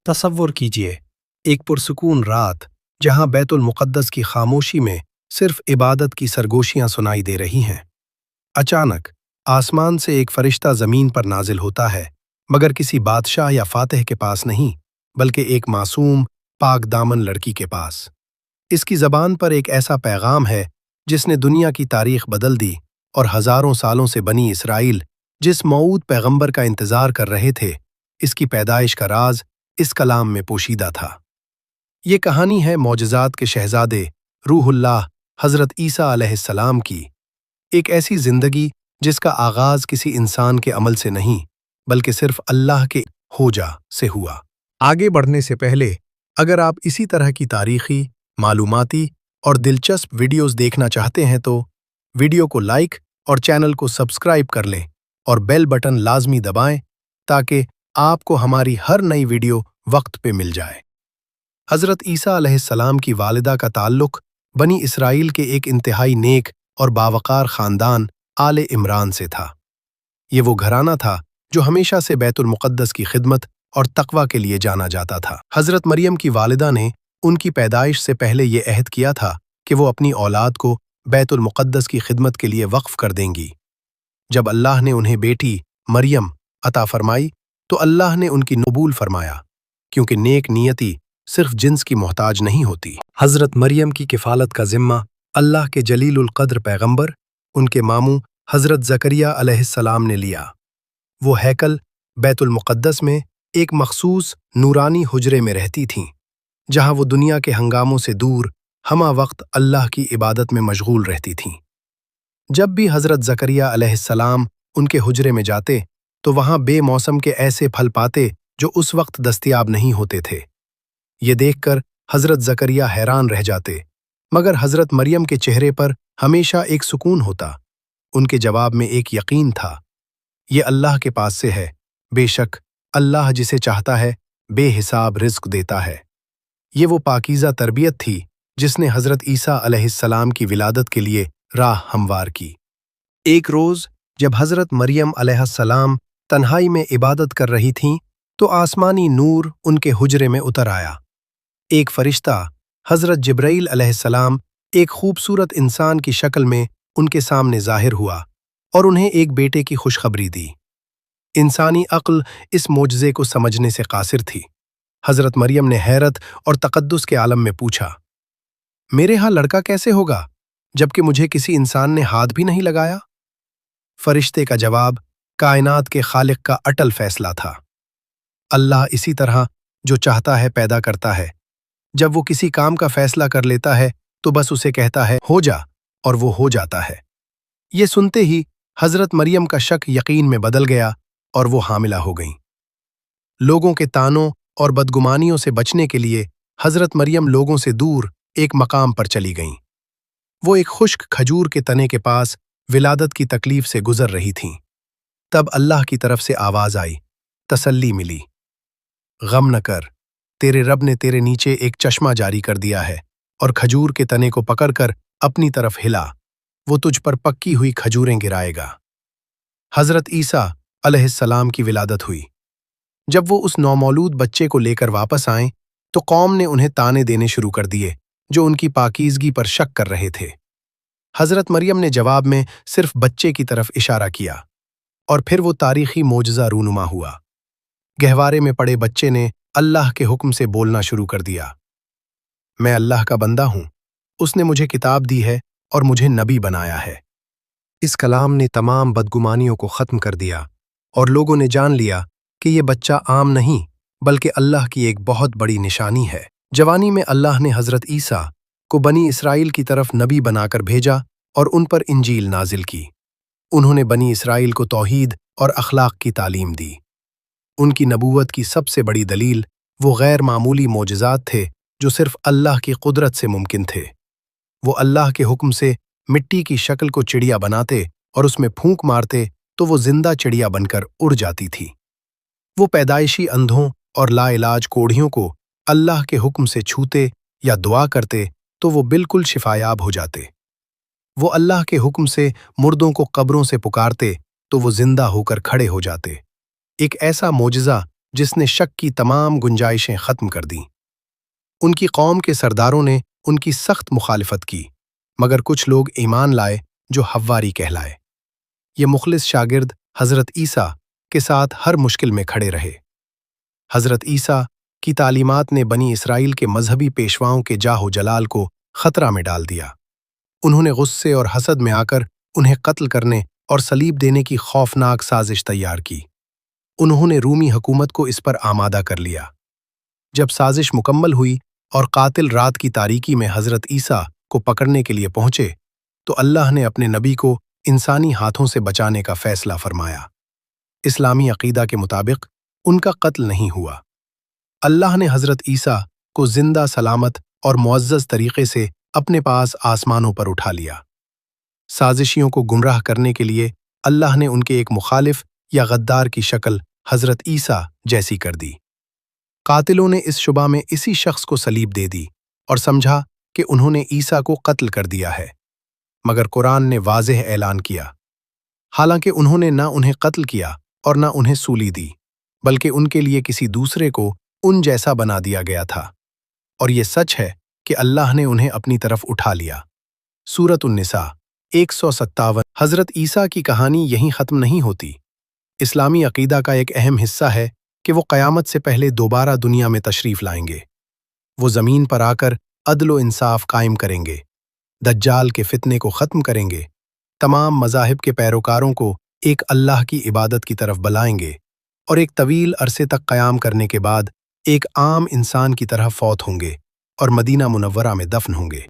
तसव्वुर कीजिए, एक पुरसुकून रात जहां बैतुल मुक़द्दस की खामोशी में सिर्फ इबादत की सरगोशियां सुनाई दे रही हैं। अचानक आसमान से एक फरिश्ता ज़मीन पर नाजिल होता है, मगर किसी बादशाह या फातिह के पास नहीं, बल्कि एक मासूम पाक दामन लड़की के पास। इसकी ज़बान पर एक ऐसा पैगाम है जिसने दुनिया की तारीख बदल दी और हज़ारों सालों से बनी इसराइल जिस मौऊद पैगंबर का इंतज़ार कर रहे थे, इसकी पैदाइश का राज इस कलाम में पोशीदा था। ये कहानी है मौजज़ात के शहज़ादे रूहुल्लाह हज़रत ईसा अलैहिस्सलाम की, एक ऐसी ज़िंदगी जिसका आगाज़ किसी इंसान के अमल से नहीं बल्कि सिर्फ अल्लाह के होजा से हुआ। आगे बढ़ने से पहले अगर आप इसी तरह की तारीख़ी, मालूमाती और दिलचस्प वीडियोज़ देखना चाहते हैं तो वीडियो को लाइक और चैनल को सब्सक्राइब कर लें और बेल बटन लाजमी दबाएं ताकि आपको हमारी हर नई वीडियो वक्त पे मिल जाए। हज़रत ईसा अलैहिस्सलाम की वालिदा का ताल्लुक़ बनी इसराइल के एक इंतहाई नेक और बावकार ख़ानदान आले इमरान से था। ये वो घराना था जो हमेशा से बैतुल मुक़द्दस की खिदमत और तक़वा के लिए जाना जाता था। हज़रत मरियम की वालिदा ने उनकी पैदाइश से पहले ये अहद किया था कि वो अपनी औलाद को बैतुल मुक़द्दस की खिदमत के लिए वक्फ कर देंगी। जब अल्लाह ने उन्हें बेटी मरियम अता फरमाई तो अल्लाह ने उनकी कबूल फरमाया, क्योंकि नेक नियति सिर्फ जिन्स की मोहताज नहीं होती। हज़रत मरियम की किफ़ालत का ज़िम्मा अल्लाह के जलीलुल क़द्र पैगंबर, उनके मामू हज़रत ज़करिया अलैहिस्सलाम ने लिया। वो हैकल बैतुल मुक़द्दस में एक मखसूस नूरानी हुजरे में रहती थीं, जहाँ वो दुनिया के हंगामों से दूर हमा वक्त अल्लाह की इबादत में मशगूल रहती थीं। जब भी हज़रत ज़करिया अलैहिस्सलाम उनके हुजरे में जाते तो वहाँ बेमौसम के ऐसे फल पाते जो उस वक्त दस्तयाब नहीं होते थे। ये देखकर हज़रत ज़करिया हैरान रह जाते, मगर हज़रत मरियम के चेहरे पर हमेशा एक सुकून होता। उनके जवाब में एक यकीन था, ये अल्लाह के पास से है, बेशक अल्लाह जिसे चाहता है बेहिसाब रिज़्क़ देता है। ये वो पाकीज़ा तरबियत थी जिसने हज़रत ईसा अलैहिस्सलाम की विलादत के लिए राह हमवार की। एक रोज़ जब हज़रत मरियम अलैहिस्सलाम तन्हाई में इबादत कर रही थीं तो आसमानी नूर उनके हुजरे में उतर आया। एक फरिश्ता हज़रत जिब्राईल अलैहिस्सलाम एक खूबसूरत इंसान की शक्ल में उनके सामने ज़ाहिर हुआ और उन्हें एक बेटे की खुशखबरी दी। इंसानी अक्ल इस मोजज़े को समझने से कासिर थी। हज़रत मरियम ने हैरत और तक़द्दुस के आलम में पूछा, मेरे यहाँ लड़का कैसे होगा जबकि मुझे किसी इंसान ने हाथ भी नहीं लगाया? फरिश्ते का जवाब कायनात के खालिक का अटल फैसला था। अल्लाह इसी तरह जो चाहता है पैदा करता है। जब वो किसी काम का फैसला कर लेता है तो बस उसे कहता है हो जा, और वो हो जाता है। ये सुनते ही हज़रत मरियम का शक यकीन में बदल गया और वो हामिला हो गईं। लोगों के तानों और बदगुमानियों से बचने के लिए हज़रत मरियम लोगों से दूर एक मकाम पर चली गईं। वो एक खुश्क खजूर के तने के पास विलादत की तकलीफ से गुजर रही थीं। तब अल्लाह की तरफ से आवाज़ आई, तसल्ली मिली, गम न कर, तेरे रब ने तेरे नीचे एक चश्मा जारी कर दिया है और खजूर के तने को पकड़कर अपनी तरफ हिला, वो तुझ पर पक्की हुई खजूरें गिराएगा। हज़रत ईसा अलैहिस्सलाम की विलादत हुई। जब वो उस नौमौलूद बच्चे को लेकर वापस आए तो कौम ने उन्हें ताने देने शुरू कर दिए जो उनकी पाकीज़गी पर शक कर रहे थे। हज़रत मरियम ने जवाब में सिर्फ बच्चे की तरफ इशारा किया और फिर वो तारीख़ी मोजज़ा रूनुमा हुआ। गहवारे में पड़े बच्चे ने अल्लाह के हुक्म से बोलना शुरू कर दिया, मैं अल्लाह का बंदा हूँ, उसने मुझे किताब दी है और मुझे नबी बनाया है। इस कलाम ने तमाम बदगुमानियों को ख़त्म कर दिया और लोगों ने जान लिया कि ये बच्चा आम नहीं बल्कि अल्लाह की एक बहुत बड़ी निशानी है। जवानी में अल्लाह ने हज़रत ईसा को बनी इसराइल की तरफ नबी बनाकर भेजा और उन पर इंजील नाजिल की। उन्होंने बनी इसराइल को तौहीद और अखलाक की तालीम दी। उनकी नबूवत की सबसे बड़ी दलील वो गैर मामूली मोजज़ात थे जो सिर्फ अल्लाह की कुदरत से मुमकिन थे। वो अल्लाह के हुक्म से मिट्टी की शक्ल को चिड़िया बनाते और उसमें फूंक मारते तो वो जिंदा चिड़िया बनकर उड़ जाती थी। वो पैदाइशी अंधों और लाइलाज कोढ़ियों को अल्लाह के हुक्म से छूते या दुआ करते तो वो बिल्कुल शिफायाब हो जाते। वो अल्लाह के हुक्म से मुर्दों को कब्रों से पुकारते तो वो जिंदा होकर खड़े हो जाते। एक ऐसा मोजज़ा جس نے شک کی تمام گنجائشیں ختم کر دیں۔ ان کی قوم کے سرداروں نے ان کی سخت مخالفت کی، مگر کچھ لوگ ایمان لائے جو حواری کہلائے۔ یہ مخلص شاگرد حضرت عیسیٰ کے ساتھ ہر مشکل میں کھڑے رہے۔ حضرت عیسیٰ کی تعلیمات نے بنی اسرائیل کے مذہبی پیشواؤں کے جاہ و جلال کو خطرہ میں ڈال دیا۔ انہوں نے غصے اور حسد میں آ کر انہیں قتل کرنے اور صلیب دینے کی خوفناک سازش تیار کی۔ انہوں نے رومی حکومت کو اس پر آمادہ کر لیا۔ جب سازش مکمل ہوئی اور قاتل رات کی تاریکی میں حضرت عیسیٰ کو پکڑنے کے لیے پہنچے تو اللہ نے اپنے نبی کو انسانی ہاتھوں سے بچانے کا فیصلہ فرمایا۔ اسلامی عقیدہ کے مطابق ان کا قتل نہیں ہوا۔ اللہ نے حضرت عیسیٰ کو زندہ سلامت اور معزز طریقے سے اپنے پاس آسمانوں پر اٹھا لیا۔ سازشیوں کو گمراہ کرنے کے لیے اللہ نے ان کے ایک مخالف یا غدار کی شکل حضرت عیسیٰ جیسی کر دی۔ قاتلوں نے اس شبہ میں اسی شخص کو صلیب دے دی اور سمجھا کہ انہوں نے عیسیٰ کو قتل کر دیا ہے، مگر قرآن نے واضح اعلان کیا، حالانکہ انہوں نے نہ انہیں قتل کیا اور نہ انہیں سولی دی، بلکہ ان کے لیے کسی دوسرے کو ان جیسا بنا دیا گیا تھا، اور یہ سچ ہے کہ اللہ نے انہیں اپنی طرف اٹھا لیا۔ سورۃ النساء 157۔ حضرت عیسیٰ کی کہانی یہیں ختم نہیں ہوتی۔ اسلامی عقیدہ کا ایک اہم حصہ ہے کہ وہ قیامت سے پہلے دوبارہ دنیا میں تشریف لائیں گے۔ وہ زمین پر آ کر عدل و انصاف قائم کریں گے، دجال کے فتنے کو ختم کریں گے، تمام مذاہب کے پیروکاروں کو ایک اللہ کی عبادت کی طرف بلائیں گے، اور ایک طویل عرصے تک قیام کرنے کے بعد ایک عام انسان کی طرح فوت ہوں گے اور مدینہ منورہ میں دفن ہوں گے۔